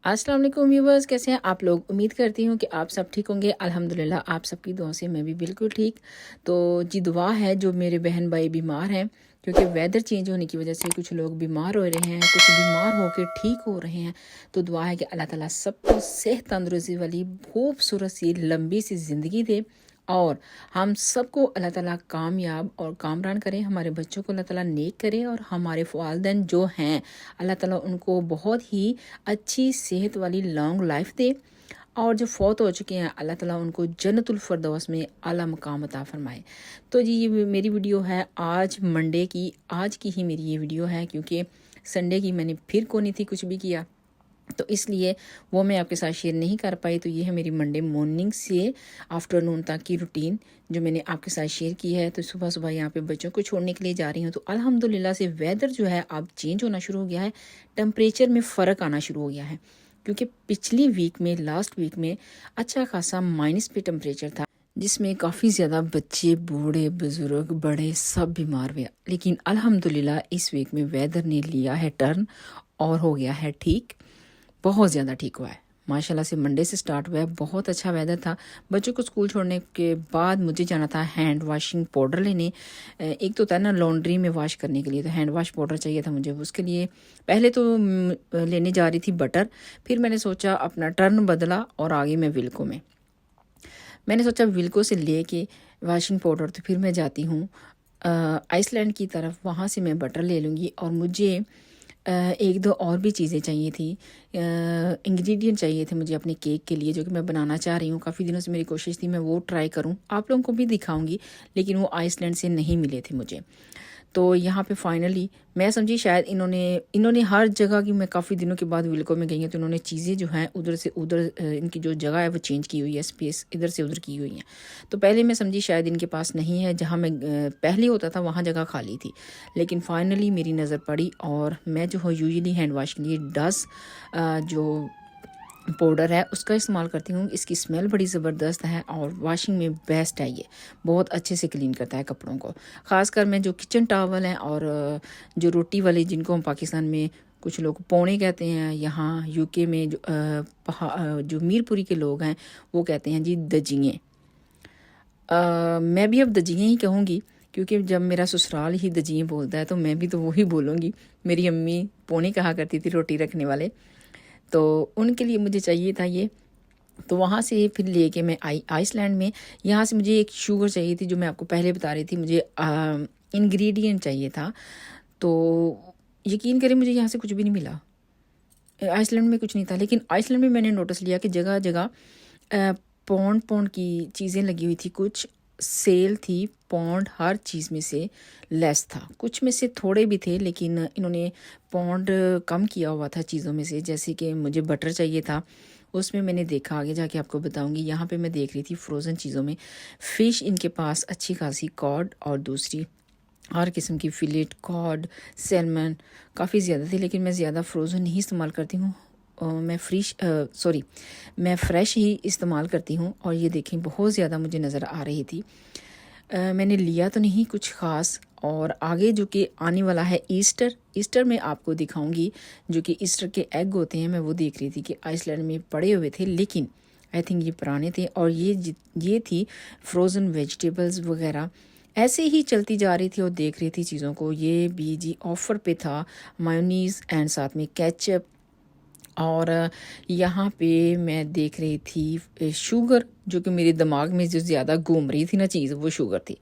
अस्सलाम वालेकुम व्यूवर्स, कैसे हैं आप लोग। उम्मीद करती हूँ कि आप सब ठीक होंगे। अल्हम्दुलिल्लाह आप सबकी दुआ से मैं भी बिल्कुल ठीक। तो जी दुआ है जो मेरे बहन भाई बीमार हैं, क्योंकि वेदर चेंज होने की वजह से कुछ लोग बीमार हो रहे हैं, कुछ बीमार होकर ठीक हो रहे हैं। तो दुआ है कि अल्लाह ताला सबको सेहत तंदुरुस्ती वाली खूबसूरत सी लंबी सी ज़िंदगी दे और हम सबको अल्लाह ताला कामयाब और कामरान करें। हमारे बच्चों को अल्लाह ताला नेक करे और हमारे वालिदैन जो हैं अल्लाह ताला उनको बहुत ही अच्छी सेहत वाली लॉन्ग लाइफ दे। और जो फौत हो चुके हैं अल्लाह ताला उनको जन्नतुल फरदौस में आला मकाम अता फरमाए। तो जी ये मेरी वीडियो है आज मंडे की। आज की ही मेरी ये वीडियो है, क्योंकि संडे की मैंने फिर को नहीं थी कुछ भी किया, तो इसलिए वो मैं आपके साथ शेयर नहीं कर पाई। तो ये है मेरी मंडे मॉर्निंग से आफ्टरनून तक की रूटीन जो मैंने आपके साथ शेयर की है। तो सुबह सुबह यहाँ पे बच्चों को छोड़ने के लिए जा रही हूँ। तो अल्हम्दुलिल्लाह से वेदर जो है अब चेंज होना शुरू हो गया है, टेम्परेचर में फ़र्क आना शुरू हो गया है। क्योंकि पिछली वीक में लास्ट वीक में अच्छा खासा माइनस पे टेम्परेचर था, जिसमें काफ़ी ज़्यादा बच्चे बूढ़े बुज़ुर्ग बड़े सब बीमार हुए। लेकिन अल्हम्दुलिल्लाह इस वीक में वेदर ने लिया है टर्न और हो गया है ठीक, बहुत ज़्यादा ठीक हुआ है माशाल्लाह से। मंडे से स्टार्ट हुआ है, बहुत अच्छा वेदर था। बच्चों को स्कूल छोड़ने के बाद मुझे जाना था हैंड वॉशिंग पाउडर लेने। एक तो था ना लॉन्ड्री में वॉश करने के लिए, तो हैंड वॉश पाउडर चाहिए था मुझे। उसके लिए पहले तो लेने जा रही थी बटर, फिर मैंने सोचा अपना टर्न बदला और आगे मैं विल्को में। मैंने सोचा विल्को से लेके वॉशिंग पाउडर तो फिर मैं जाती हूँ आइसलैंड की तरफ, वहाँ से मैं बटर ले लूँगी। और मुझे एक दो और भी चीज़ें चाहिए थी, इंग्रेडिएंट चाहिए थे मुझे अपने केक के लिए, जो कि मैं बनाना चाह रही हूँ। काफ़ी दिनों से मेरी कोशिश थी मैं वो ट्राई करूँ, आप लोगों को भी दिखाऊंगी, लेकिन वो आइसलैंड से नहीं मिले थे मुझे। तो यहाँ पे फाइनली मैं समझी शायद इन्होंने हर जगह की, मैं काफ़ी दिनों के बाद विल्को में गई हूँ, तो इन्होंने चीज़ें जो हैं उधर से उधर इनकी जो जगह है वो चेंज की हुई है, स्पेस इधर से उधर की हुई है। तो पहले मैं समझी शायद इनके पास नहीं है, जहाँ मैं पहले होता था वहाँ जगह खाली थी। लेकिन फाइनली मेरी नज़र पड़ी और मैं जो है यूजुअली हैंड वॉश के लिए डस जो पाउडर है उसका इस्तेमाल करती हूँ। इसकी स्मेल बड़ी ज़बरदस्त है और वॉशिंग में बेस्ट है। ये बहुत अच्छे से क्लीन करता है कपड़ों को। ख़ासकर मैं जो किचन टॉवल हैं और जो रोटी वाले, जिनको हम पाकिस्तान में कुछ लोग पौने कहते हैं, यहाँ यूके में जो मीरपुरी के लोग हैं वो कहते हैं जी दजिए। मैं भी अब दजिए ही कहूँगी, क्योंकि जब मेरा ससुराल ही दजिए बोलता है तो मैं भी तो वही बोलूँगी। मेरी अम्मी पौने कहा करती थी रोटी रखने वाले, तो उनके लिए मुझे चाहिए था ये। तो वहाँ से फिर लेके मैं आई आइसलैंड में। यहाँ से मुझे एक शुगर चाहिए थी, जो मैं आपको पहले बता रही थी, मुझे इंग्रेडिएंट चाहिए था। तो यकीन करें मुझे यहाँ से कुछ भी नहीं मिला, आइसलैंड में कुछ नहीं था। लेकिन आइसलैंड में मैंने नोटिस लिया कि जगह जगह पौंड पौंड की चीज़ें लगी हुई थी, कुछ सेल थी। पौंड हर चीज़ में से लेस था, कुछ में से थोड़े भी थे, लेकिन इन्होंने पौंड कम किया हुआ था चीज़ों में से। जैसे कि मुझे बटर चाहिए था, उसमें मैंने देखा, आगे जाके आपको बताऊंगी। यहाँ पे मैं देख रही थी फ्रोज़न चीज़ों में फ़िश इनके पास अच्छी खासी, कॉड और दूसरी हर किस्म की फिलेट, कॉड, सैल्मन काफ़ी ज़्यादा थी। लेकिन मैं ज़्यादा फ्रोज़न नहीं इस्तेमाल करती हूँ, मैं फ़्रेश ही इस्तेमाल करती हूँ। और ये देखें बहुत ज़्यादा मुझे नज़र आ रही थी। मैंने लिया तो नहीं कुछ ख़ास। और आगे जो कि आने वाला है ईस्टर में आपको दिखाऊंगी, जो कि ईस्टर के एग होते हैं। मैं वो देख रही थी कि आइसलैंड में पड़े हुए थे, लेकिन आई थिंक ये पुराने थे। और ये थी फ्रोज़न वेजिटेबल्स वगैरह, ऐसे ही चलती जा रही थी और देख रही थी चीज़ों को। ये भी जी ऑफ़र पे था, मायोनीज़ एंड साथ में केचप। और यहाँ पे मैं देख रही थी शुगर, जो कि मेरे दिमाग में जो ज़्यादा घूम रही थी ना चीज़, वो शुगर थी।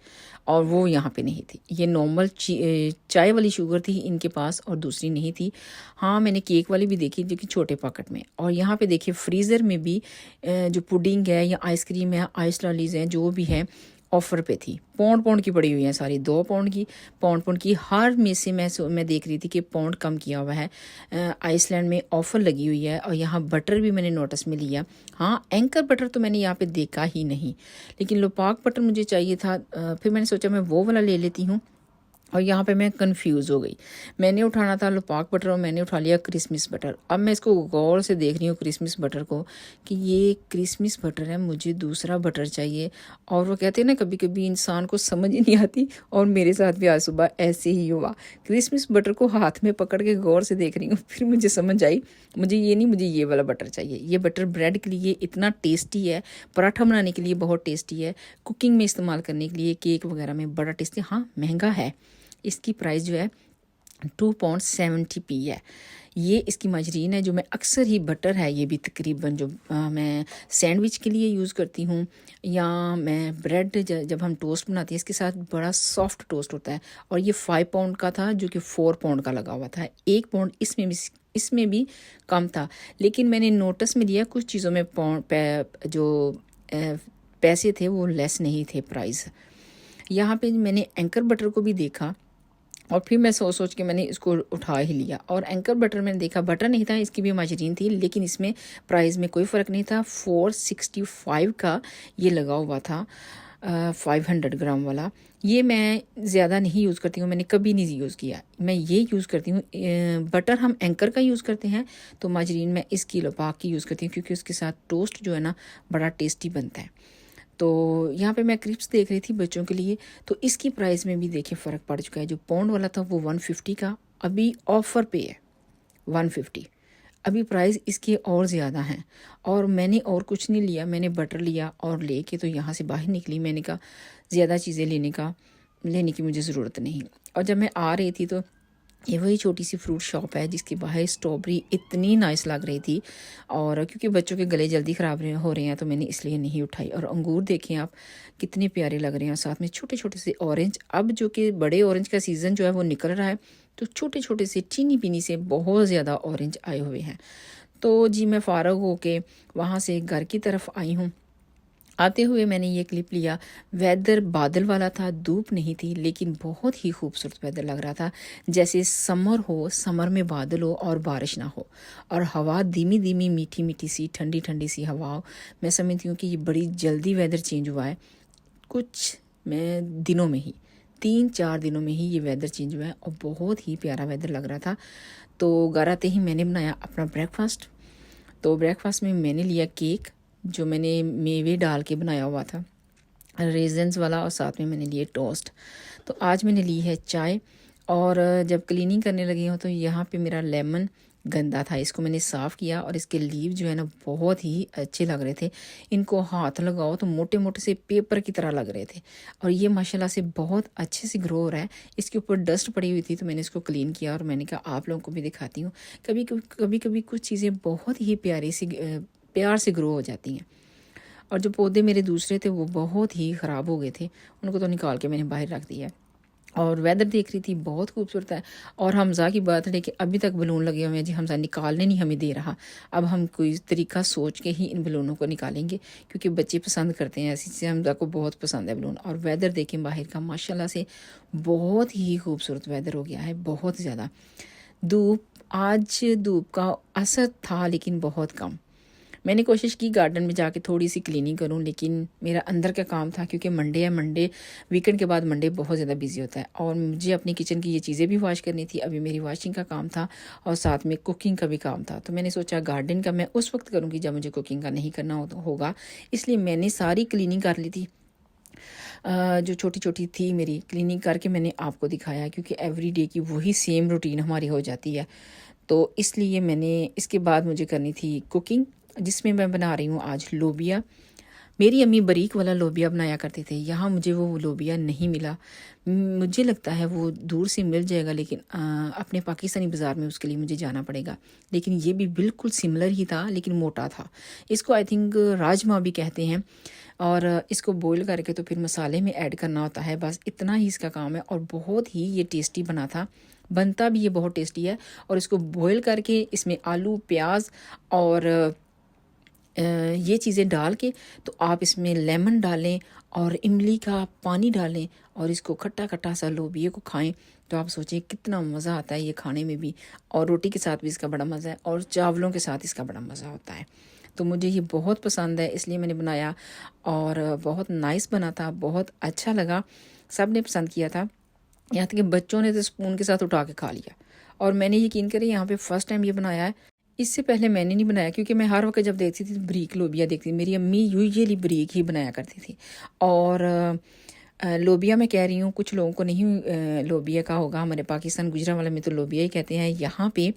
और वो यहाँ पे नहीं थी। ये नॉर्मल चाय वाली शुगर थी इनके पास और दूसरी नहीं थी। हाँ मैंने केक वाली भी देखी, जो कि छोटे पैकेट में। और यहाँ पे देखिए फ्रीज़र में भी जो पुडिंग है या आइसक्रीम है, आइस लॉलीज़ हैं, जो भी है ऑफ़र पे थी। पौंड पौंड की पड़ी हुई हैं सारी, 2 पौंड की, पौंड की हर में से मैं देख रही थी कि पौंड कम किया हुआ है। आइसलैंड में ऑफ़र लगी हुई है। और यहाँ बटर भी मैंने नोटिस में लिया। हाँ एंकर बटर तो मैंने यहाँ पे देखा ही नहीं, लेकिन लोपाक बटर मुझे चाहिए था। फिर मैंने सोचा मैं वो वाला ले लेती हूँ। और यहाँ पे मैं कंफ्यूज हो गई। मैंने उठाना था लोपाक बटर और मैंने उठा लिया क्रिसमिस बटर। अब मैं इसको गौर से देख रही हूँ क्रिसमिस बटर को कि ये क्रिसमिस बटर है, मुझे दूसरा बटर चाहिए। और वो कहते हैं ना कभी कभी इंसान को समझ ही नहीं आती, और मेरे साथ भी आज सुबह ऐसे ही हुआ। क्रिसमिस बटर को हाथ में पकड़ के गौर से देख रही हूँ, फिर मुझे समझ आई मुझे ये नहीं, मुझे ये वाला बटर चाहिए। ये बटर ब्रेड के लिए इतना टेस्टी है, पराठा बनाने के लिए बहुत टेस्टी है, कुकिंग में इस्तेमाल करने के लिए, केक वगैरह में बड़ा टेस्टी। हाँ महंगा है, इसकी प्राइस जो है £2.70 है। ये इसकी माजरीन है जो मैं अक्सर ही बटर है, ये भी तकरीबन जो मैं सैंडविच के लिए यूज़ करती हूँ, या मैं ब्रेड जब हम टोस्ट बनाते हैं इसके साथ बड़ा सॉफ्ट टोस्ट होता है। और ये £5 का था जो कि £4 का लगा हुआ था, £1 इसमें भी कम था। लेकिन मैंने नोटिस में लिया कुछ चीज़ों में जो पैसे थे वो लेस नहीं थे प्राइस। यहाँ पे मैंने एंकर बटर को भी देखा और फिर मैं सोच सोच के मैंने इसको उठा ही लिया। और एंकर बटर मैंने देखा बटर नहीं था, इसकी भी माजरीन थी, लेकिन इसमें प्राइस में कोई फ़र्क नहीं था। 465 का ये लगा हुआ था, 500 ग्राम वाला। ये मैं ज़्यादा नहीं यूज़ करती हूँ, मैंने कभी नहीं यूज़ किया। मैं ये यूज़ करती हूँ बटर हम एंकर का यूज़ करते हैं, तो माजरीन मैं इसकी लोपाक की यूज़ करती हूँ क्योंकि उसके साथ टोस्ट जो है ना बड़ा टेस्टी बनता है। तो यहाँ पे मैं क्रिप्स देख रही थी बच्चों के लिए, तो इसकी प्राइस में भी देखिए फ़र्क पड़ चुका है। जो पाउंड वाला था वो 150 का, अभी ऑफ़र पे है 150। अभी प्राइस इसके और ज़्यादा हैं। और मैंने और कुछ नहीं लिया, मैंने बटर लिया और लेके तो यहाँ से बाहर निकली। मैंने कहा ज़्यादा चीज़ें लेने की मुझे ज़रूरत नहीं। और जब मैं आ रही थी तो ये वही छोटी सी फ्रूट शॉप है जिसके बाहर स्ट्रॉबेरी इतनी नाइस लग रही थी, और क्योंकि बच्चों के गले जल्दी ख़राब हो रहे हैं तो मैंने इसलिए नहीं उठाई। और अंगूर देखें आप कितने प्यारे लग रहे हैं, साथ में छोटे छोटे से ऑरेंज। अब जो कि बड़े ऑरेंज का सीज़न जो है वो निकल रहा है, तो छोटे छोटे से चीनी पीनी से बहुत ज़्यादा ऑरेंज आए हुए हैं। तो जी मैं फ़ारग होके वहाँ से घर की तरफ आई हूँ। आते हुए मैंने ये क्लिप लिया। वेदर बादल वाला था, धूप नहीं थी, लेकिन बहुत ही खूबसूरत वेदर लग रहा था, जैसे समर हो, समर में बादल हो और बारिश ना हो, और हवा धीमी धीमी मीठी मीठी सी ठंडी ठंडी सी हवा हो। मैं समझती हूँ कि ये बड़ी जल्दी वेदर चेंज हुआ है, कुछ मैं दिनों में ही 3-4 दिनों में ही ये वेदर चेंज हुआ है, और बहुत ही प्यारा वेदर लग रहा था। तो घर आते ही मैंने बनाया अपना ब्रेकफास्ट। तो ब्रेकफास्ट में मैंने लिया केक जो मैंने मेवे डाल के बनाया हुआ था, रेजन्स वाला, और साथ में मैंने लिए टोस्ट। तो आज मैंने ली है चाय। और जब क्लीनिंग करने लगी हूँ तो यहाँ पे मेरा लेमन गंदा था, इसको मैंने साफ़ किया, और इसके लीव जो है ना बहुत ही अच्छे लग रहे थे। इनको हाथ लगाओ तो मोटे मोटे से पेपर की तरह लग रहे थे, और ये माशाल्लाह से बहुत अच्छे से ग्रो हो रहा है। इसके ऊपर डस्ट पड़ी हुई थी तो मैंने इसको क्लीन किया, और मैंने कहा आप लोगों को भी दिखाती हूँ। कभी कभी कुछ चीज़ें बहुत ही प्यार से ग्रो हो जाती हैं। और जो पौधे मेरे दूसरे थे वो बहुत ही ख़राब हो गए थे, उनको तो निकाल के मैंने बाहर रख दिया। और वेदर देख रही थी बहुत खूबसूरत है। और हमज़ा की बर्थडे के अभी तक बलून लगे हुए हैं जी, हमज़ा निकालने नहीं हमें दे रहा। अब हम कोई तरीका सोच के ही इन बलूनों को निकालेंगे, क्योंकि बच्चे पसंद करते हैं ऐसी चीज़ें, हमज़ा को बहुत पसंद है बलून। और वेदर देखें बाहर का माशाल्लाह से बहुत ही खूबसूरत वेदर हो गया है, बहुत ज़्यादा। आज धूप का असर था लेकिन बहुत कम। मैंने कोशिश की गार्डन में जाके थोड़ी सी क्लीनिंग करूं, लेकिन मेरा अंदर का काम था, क्योंकि मंडे है, मंडे वीकेंड के बाद मंडे बहुत ज़्यादा बिजी होता है, और मुझे अपनी किचन की ये चीज़ें भी वॉश करनी थी। अभी मेरी वॉशिंग का काम था और साथ में कुकिंग का भी काम था। तो मैंने सोचा गार्डन का मैं उस वक्त करूँगी जब मुझे कुकिंग का नहीं करना होगा, इसलिए मैंने सारी क्लीनिंग कर ली थी। जो छोटी छोटी थी मेरी क्लीनिंग करके मैंने आपको दिखाया, क्योंकि एवरी डे की वही सेम रूटीन हमारी हो जाती है। तो इसलिए मैंने इसके बाद मुझे करनी थी कुकिंग, जिसमें मैं बना रही हूँ आज लोबिया। मेरी अम्मी बारीक वाला लोबिया बनाया करते थे, यहाँ मुझे वो लोबिया नहीं मिला। मुझे लगता है वो दूर से मिल जाएगा, लेकिन अपने पाकिस्तानी बाज़ार में उसके लिए मुझे जाना पड़ेगा। लेकिन ये भी बिल्कुल सिमिलर ही था, लेकिन मोटा था। इसको आई थिंक राजमा भी कहते हैं। और इसको बॉईल करके तो फिर मसाले में ऐड करना होता है, बस इतना ही इसका काम है। और बहुत ही ये टेस्टी बना था, बनता भी ये बहुत टेस्टी है। और इसको बॉईल करके इसमें आलू, प्याज और ये चीज़ें डाल के, तो आप इसमें लेमन डालें और इमली का पानी डालें, और इसको खट्टा खट्टा सा लोबिया को खाएं, तो आप सोचें कितना मज़ा आता है ये खाने में भी। और रोटी के साथ भी इसका बड़ा मज़ा है, और चावलों के साथ इसका बड़ा मज़ा होता है। तो मुझे ये बहुत पसंद है, इसलिए मैंने बनाया, और बहुत नाइस बना था, बहुत अच्छा लगा, सब ने पसंद किया था। यहाँ तक कि बच्चों ने तो स्पून के साथ उठा के खा लिया। और मैंने यकीन करें यहाँ पे फर्स्ट टाइम ये बनाया है। इससे पहले मैंने नहीं बनाया, क्योंकि मैं हर वक्त जब देखती थी तो बरीक लोबिया देखती थी। मेरी अम्मी यूजुअली बरीक ही बनाया करती थी। और लोबिया मैं कह रही हूँ, कुछ लोगों को नहीं लोबिया का होगा, हमारे पाकिस्तान गुजरांवाला में तो लोबिया ही कहते हैं। यहाँ पे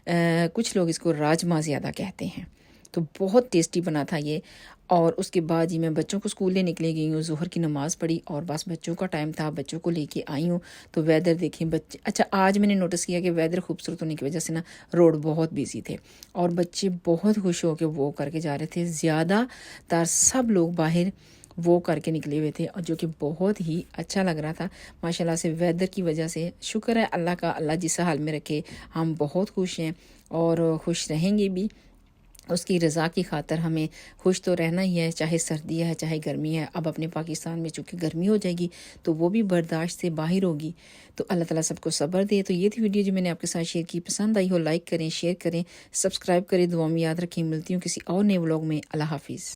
कुछ लोग इसको राजमा ज़्यादा कहते हैं। तो बहुत टेस्टी बना था ये। और उसके बाद जी मैं बच्चों को स्कूल ले निकले गई हूँ, ज़ोहर की नमाज़ पढ़ी और बस बच्चों का टाइम था, बच्चों को लेके आई हूँ। तो वेदर देखें बच्चे, अच्छा आज मैंने नोटिस किया कि वेदर खूबसूरत होने की वजह से ना रोड बहुत बिजी थे और बच्चे बहुत खुश हो के वो करके जा रहे थे। ज़्यादातर सब लोग बाहर वो करके निकले हुए थे और जो कि बहुत ही अच्छा लग रहा था माशाल्लाह से। वेदर की वजह से शुक्र है अल्लाह का, अल्लाह जिस हाल में रखे हम बहुत खुश हैं और खुश रहेंगे भी। उसकी रज़ा की खातर हमें खुश तो रहना ही है, चाहे सर्दी है चाहे गर्मी है। अब अपने पाकिस्तान में चूँकि गर्मी हो जाएगी तो वो भी बर्दाश्त से बाहर होगी। तो अल्लाह ताला सबको सब्र दे। तो ये थी वीडियो जो मैंने आपके साथ शेयर की। पसंद आई हो लाइक करें, शेयर करें, सब्सक्राइब करें, दुआ में याद रखें। मिलती हूँ किसी और नए व्लॉग में। अल्लाह हाफिज़।